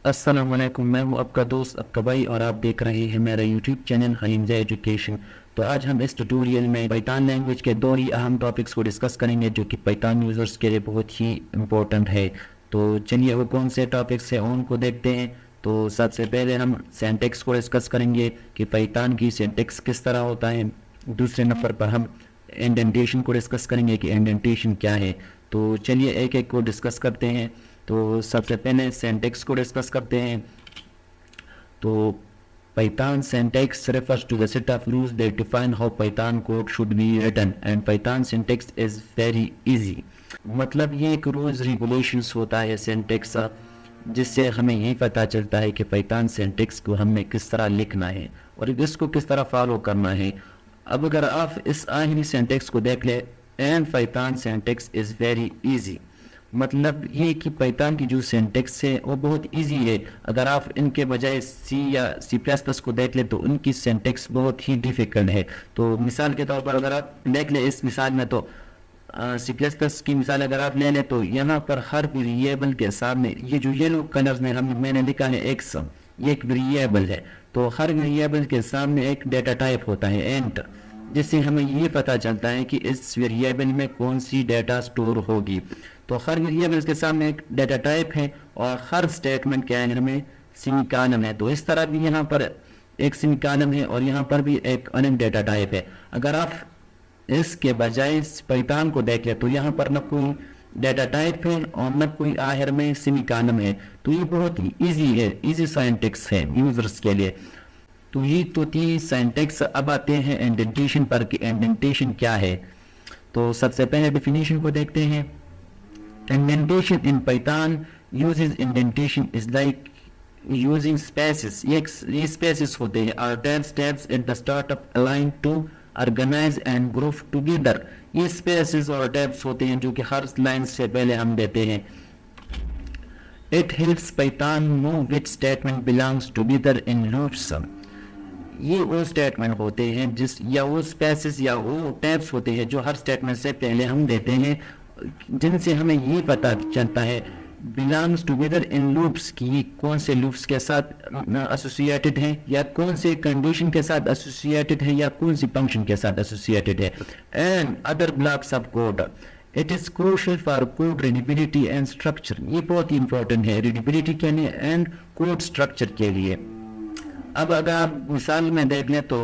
अस्सलाम वालेकुम। मैं हूं आपका दोस्त आपका भाई और आप देख रहे हैं मेरा यूट्यूब चैनल हनीम एजुकेशन। तो आज हम इस ट्यूटोरियल में पाइथन लैंग्वेज के दो ही अहम टॉपिक्स को डिस्कस करेंगे जो कि पाइथन यूज़र्स के लिए बहुत ही इम्पोर्टेंट है। तो चलिए वो कौन से टॉपिक्स हैं उनको देखते हैं। तो सबसे पहले हम सिंटैक्स को डिस्कस करेंगे कि पाइथन की सिंटैक्स किस तरह होता है। दूसरे नंबर पर हम इंडेंटेशन को डिस्कस करेंगे कि इंडेंटेशन क्या है। तो चलिए एक एक को डिस्कस करते हैं। तो सबसे पहले सिंटैक्स को डिस्कस करते हैं। तो Python syntax refers to the set of rules that define how Python code should be written and Python syntax is very easy। मतलब ये एक रूल्स रेगुलेशंस होता है सिंटैक्स का, जिससे हमें यही पता चलता है कि Python सिंटैक्स को हमें किस तरह लिखना है और इसको किस तरह फॉलो करना है। अब अगर आप इस आखिरी सिंटैक्स को देख ले, and Python syntax is very easy, मतलब ये कि पाइथन की जो सिंटैक्स है वो बहुत इजी है। अगर आप इनके बजाय सी या सी प्लस प्लस को देख ले तो उनकी सिंटैक्स बहुत ही डिफ़िकल्ट है। तो मिसाल के तौर पर अगर आप देख ले इस मिसाल में, तो सी प्लस प्लस की मिसाल अगर आप ले लें तो यहाँ पर हर वेरिएबल के सामने ये जो येलो कलर्स में मैंने लिखा है एक्स, ये एक वेरिएबल है। तो हर वेरिएबल के सामने एक डेटा टाइप होता है एंट, जिससे हमें ये पता चलता है कि इस वेरिएबल में कौन सी डेटा स्टोर होगी। तो हर वेरिएबल के सामने एक डेटा टाइप है और हर स्टेटमेंट के एंड में सेमीकोलन है। तो इस तरह भी यहाँ पर एक सेमीकोलन है और यहाँ पर भी एक अनंत डेटा टाइप है। अगर आप इसके बजाय पाइथन को देख ले तो यहाँ पर न कोई डेटा टाइप है और न कोई आखिर में सेमीकोलन है। तो ये बहुत ही ईजी है, ईजी सिंटैक्स है यूजर्स के लिए। तो ये तो थी सिंटैक्स। अब आते हैं इंडेंटेशन पर कि इंडेंटेशन क्या है। तो सबसे पहले डेफिनेशन को देखते हैं। Indentation in Python uses indentation is like using spaces। ये spaces होते हैं और tabs at the start of a line to organize and group together। ये spaces और tabs होते हैं जो कि हर लाइन से पहले हम देते हैं। It helps Python know which statement belongs together in loops। ये वो स्टेटमेंट होते हैं या वो स्पेसेस या वो टैब्स होते हैं जो हर स्टेटमेंट से पहले हम देते हैं, जिनसे हमें ये पता चलता है बिलोंग्स टुगेदर इन लूप्स की कौन से लूप्स के साथ एसोसिएटेड हैं या कौन से कंडीशन के साथ एसोसिएटेड है या कौन सी फंक्शन के साथ एसोसिएटेड है। And other blocks of code, it is crucial for code readability and structure. ये बहुत ही इंपॉर्टेंट है रीडेबिलिटी के लिए एंड कोड स्ट्रक्चर के लिए। अब अगर आप मिसाल में देख लें तो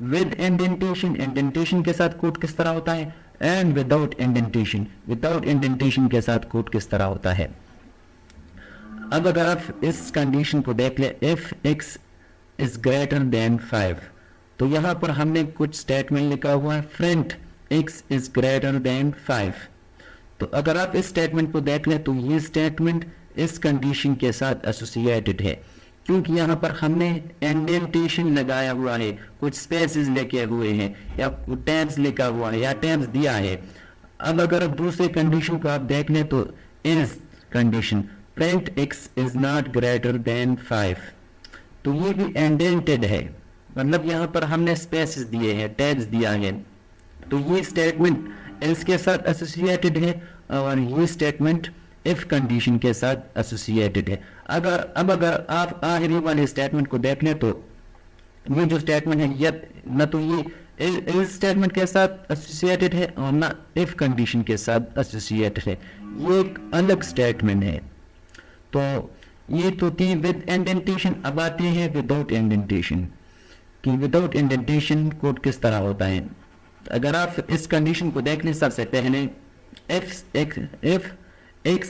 विद इंडेंटेशन, इंडेंटेशन के साथ कोड किस तरह होता है, and without indentation, without indentation के साथ कोड किस तरह होता है। अब अगर आप इस कंडीशन को देख ले, if x is greater than 5, तो यहाँ पर हमने कुछ स्टेटमेंट लिखा हुआ है friend x is greater than 5। तो अगर आप इस स्टेटमेंट को देख ले तो ये स्टेटमेंट इस कंडीशन के साथ एसोसिएटेड है, क्योंकि यहाँ पर हमने इंडेंटेशन लगाया हुआ है, कुछ स्पेसेस लेके हुए हैं या टैब्स लिखा हुआ है या टैब्स दिया है। अब अगर दूसरे कंडीशन को आप देख लें तो इस condition print x is not greater than 5, तो ये भी इंडेंटेड है, मतलब यहाँ पर हमने स्पेसेस दिए हैं, टैब्स दिया है। तो ये स्टेटमेंट इसके साथ एसोसिएटेड है और ये स्टेटमेंट इफ कंडीशन के साथ एसोसिएटेड है। अगर आप आखिरी वाले स्टेटमेंट को देख लें तो ये जो स्टेटमेंट है ये न तो ये इस स्टेटमेंट के साथ एसोसिएटेड है और ना इफ कंडीशन के साथ एसोसिएटेड है, ये एक अलग स्टेटमेंट है। तो ये तो थी विद इंडेंटेशन। अब आते हैं विदाउट इंडेंटेशन कि विदाउट इंडेंटेशन कोड किस तरह होता है। अगर आप इस कंडीशन को देख लें, सबसे पहले if x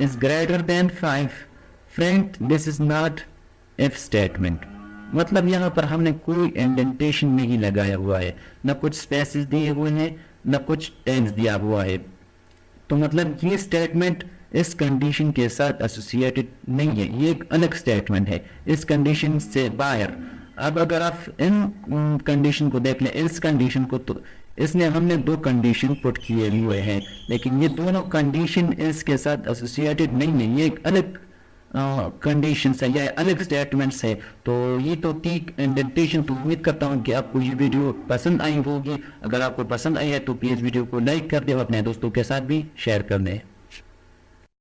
is greater than 5 friend this is not if statement। मतलब यहाँ पर हमने कोई इंडेंटेशन नहीं लगाया हुआ है, न कुछ स्पेसेस दिए हुए हैं न कुछ टैग्स दिया हुआ है। तो मतलब ये स्टेटमेंट इस कंडीशन के साथ एसोसिएटेड नहीं है, ये एक अलग स्टेटमेंट है इस कंडीशन से बाहर। अब अगर आप इन कंडीशन को देख लें, इस कंडीशन को, तो इसमें हमने दो कंडीशन पुट किए हुए हैं, लेकिन ये दोनों कंडीशन इसके साथ एसोसिएटेड नहीं है, ये एक अलग कंडीशन है या अलग स्टेटमेंट्स है। तो ये तो थी इंडेंटेशन। तो उम्मीद करता हूँ कि आपको ये वीडियो पसंद आई होगी। अगर आपको पसंद आई है तो प्लीज़ वीडियो को लाइक कर दे और अपने दोस्तों के साथ भी शेयर कर दें।